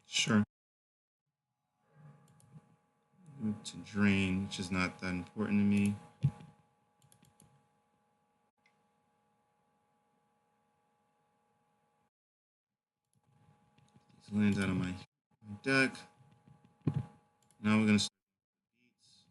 sure. Move to drain, which is not that important to me. These lands out of my deck. Now we're gonna start beats.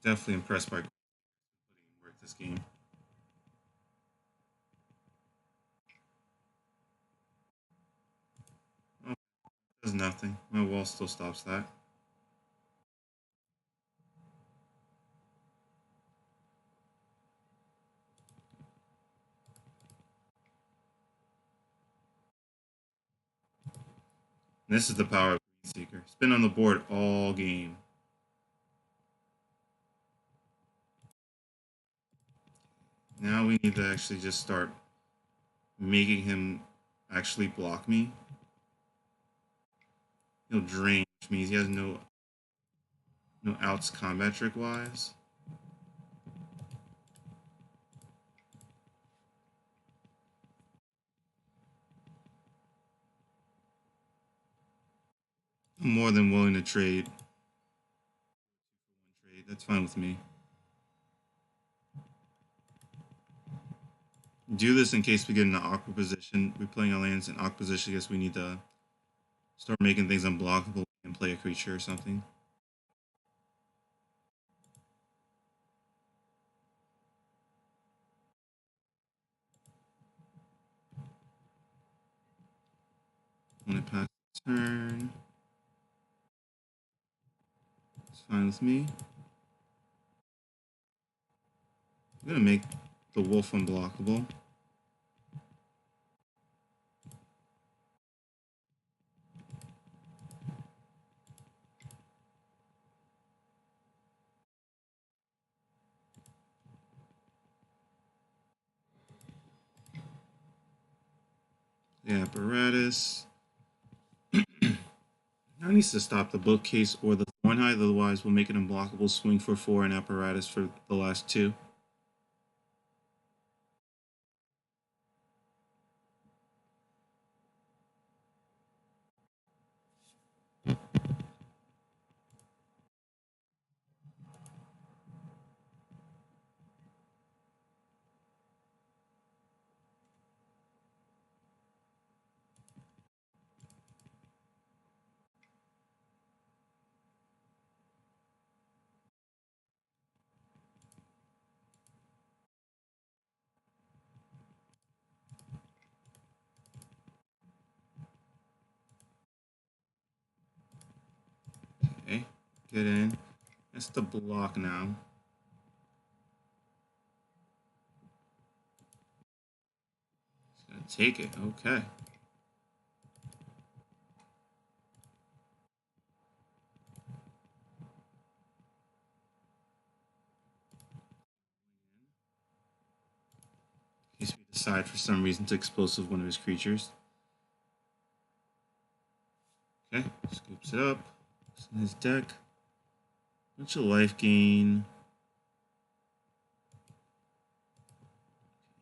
Definitely impressed by putting in work this game. Oh, does nothing. My wall still stops that. And this is the power of Green Seeker. It's been on the board all game. Now we need to actually just start making him actually block me. He'll drain, which means he has no outs combat trick wise. I'm more than willing to trade. Trade. That's fine with me. Do this in case we get in an awkward position. We're playing our lands in awkward position. I guess we need to start making things unblockable and play a creature or something. When it passes turn, it's fine with me. I'm gonna make the wolf unblockable. The apparatus. Now needs to stop the bookcase or the Thornhide, otherwise we'll make it unblockable. Swing for 4 and apparatus for the last 2. Okay, get in. That's the block now. It's gonna take it. Okay. In case we decide for some reason to explosive one of his creatures. Okay, scoops it up. It's in his deck. Bunch of life gain.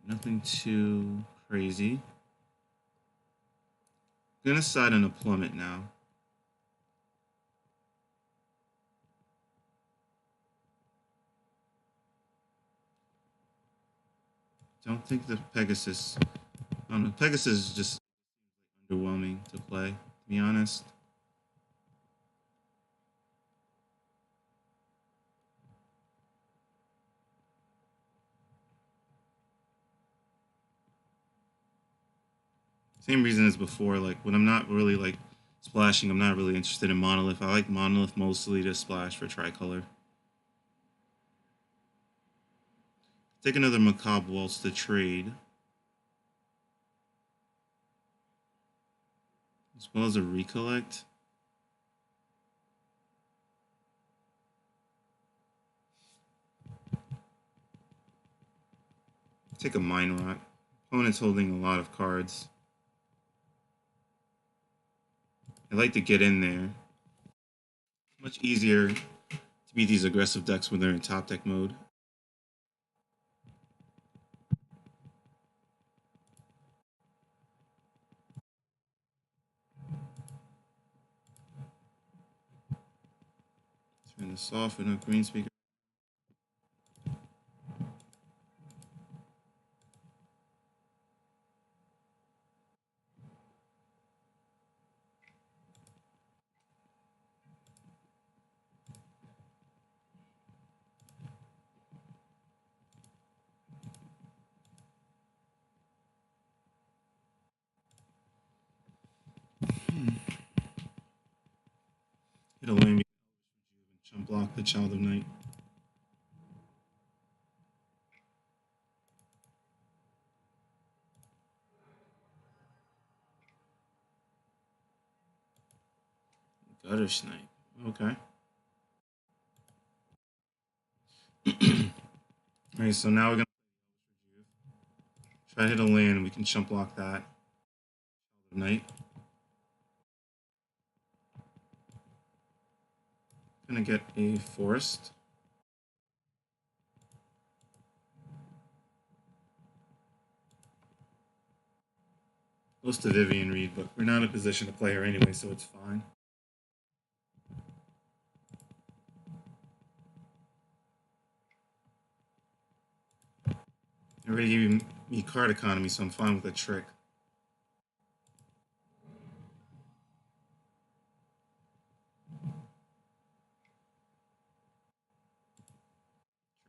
Nothing too crazy. Gonna side on a plummet now. don't think the Pegasus. I don't know. Pegasus is just underwhelming to play, to be honest. Same reason as before. Like when I'm not really like splashing, I'm not really interested in monolith. I like monolith mostly to splash for tricolor. Take another macabre waltz to trade, as well as a recollect. Take a mine rock. Opponent's holding a lot of cards. I like to get in there. Much easier to beat these aggressive decks when they're in top deck mode. Turn this off with no green speaker. Hit a land chump block the Child of Night. Gutter Snipe. Okay. Alright, so now we're gonna try to hit a land and we can chump block that. Child of Night. Gonna get a forest. Close to Vivian Reed, but we're not in a position to play her anyway, so it's fine. I already gave me card economy, so I'm fine with a trick.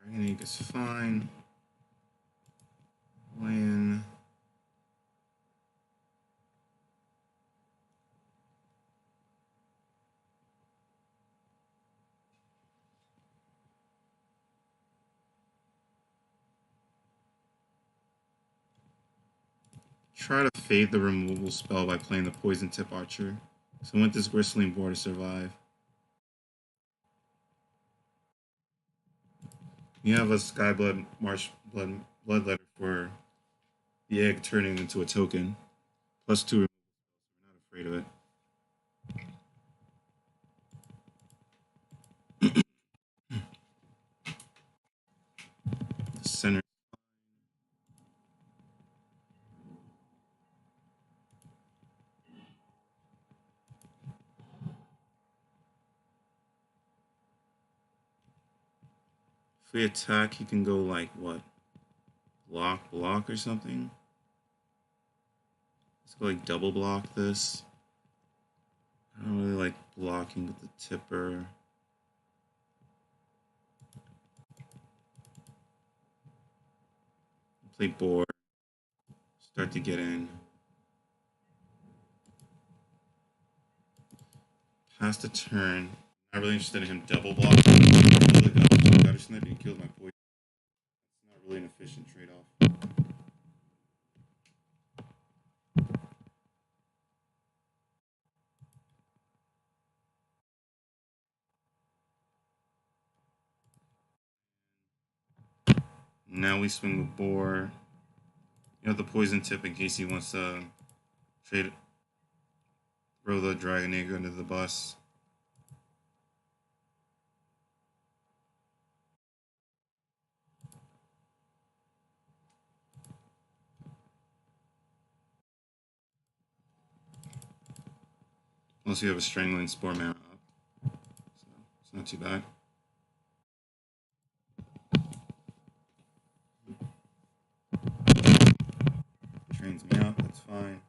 Dragon Egg is fine. Land. Try to fade the removal spell by playing the Poison Tip Archer. So I want this Gristling Boar to survive. You have a Skyblood Marsh Bloodletter for the egg turning into a token. +2 removal. We're not afraid of it. The center. If we attack, he can go like what? Block or something? Let's go like double block this. I don't really like blocking with the tipper. Play board. Start to get in. Pass the turn. Not really interested in him double blocking. Gutter Snipe and killed my poison. It's not really an efficient trade-off. Now we swing with boar. You have the poison tip in case he wants to trade, throw the Dragon Egg under the bus. Unless you have a Strangling Spore mana up. So it's not too bad. fine.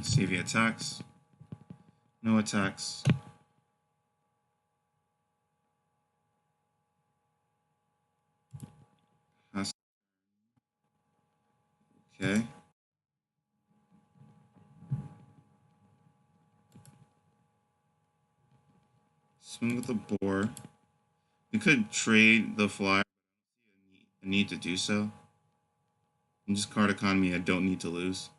See if he attacks. No attacks. That's okay. Swing with the boar. We could trade the flyer. I need to do so. And just card economy I don't need to lose.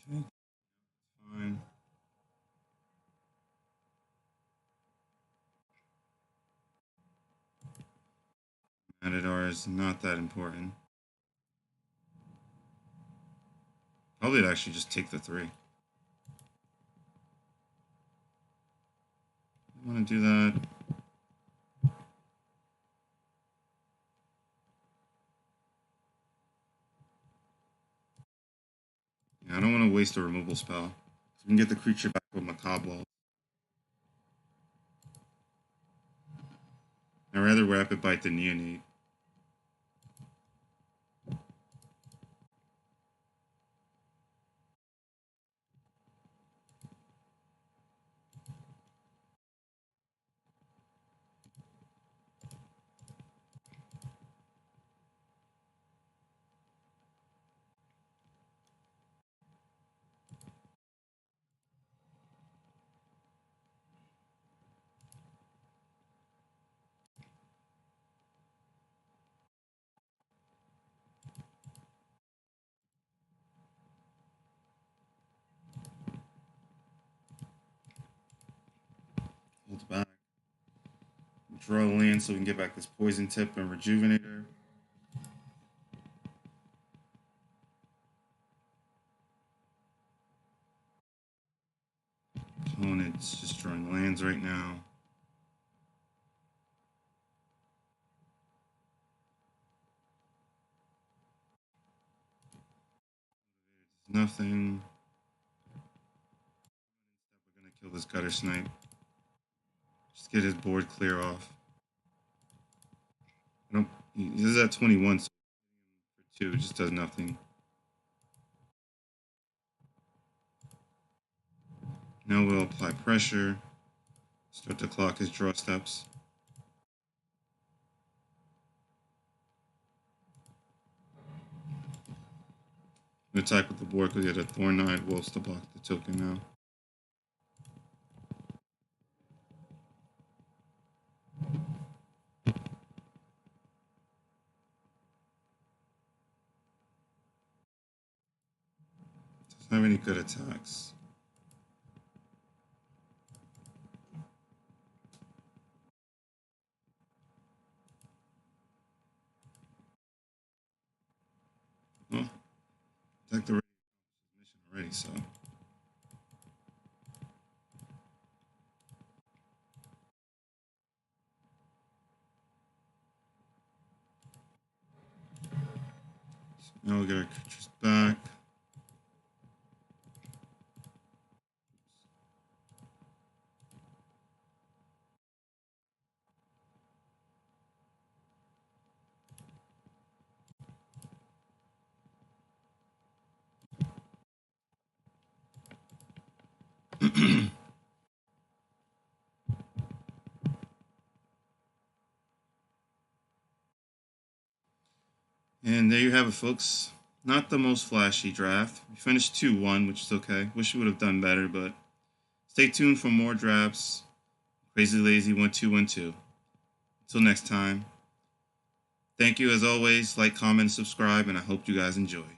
Okay, fine. Matador is not that important. Probably would actually just take the 3. I want to do that. Yeah, I don't want to waste a removal spell. So we can get the creature back with Macabre Wall. I'd rather Rapid Bite than Neonate. Hold back. Draw a land so we can get back this Poison Tip and Rejuvenator. Opponent's just drawing lands right now. Nothing. We're gonna kill this Gutter Snipe. Just get his board clear off. I don't. This is at 21, so for 2, it just does nothing. Now we'll apply pressure. Start to clock his draw steps. We attack with the board because we had a Thorn-Eyed Wolves to block the token now. Doesn't have any good attacks. Well, attack the mission already, so. Now we'll get our creatures back. And there you have it, folks. Not the most flashy draft. We finished 2-1, which is okay. Wish we would have done better, but stay tuned for more drafts. Crazy Lazy 1212. Until next time, Thank you as always. Like, comment, subscribe, and I hope you guys enjoy.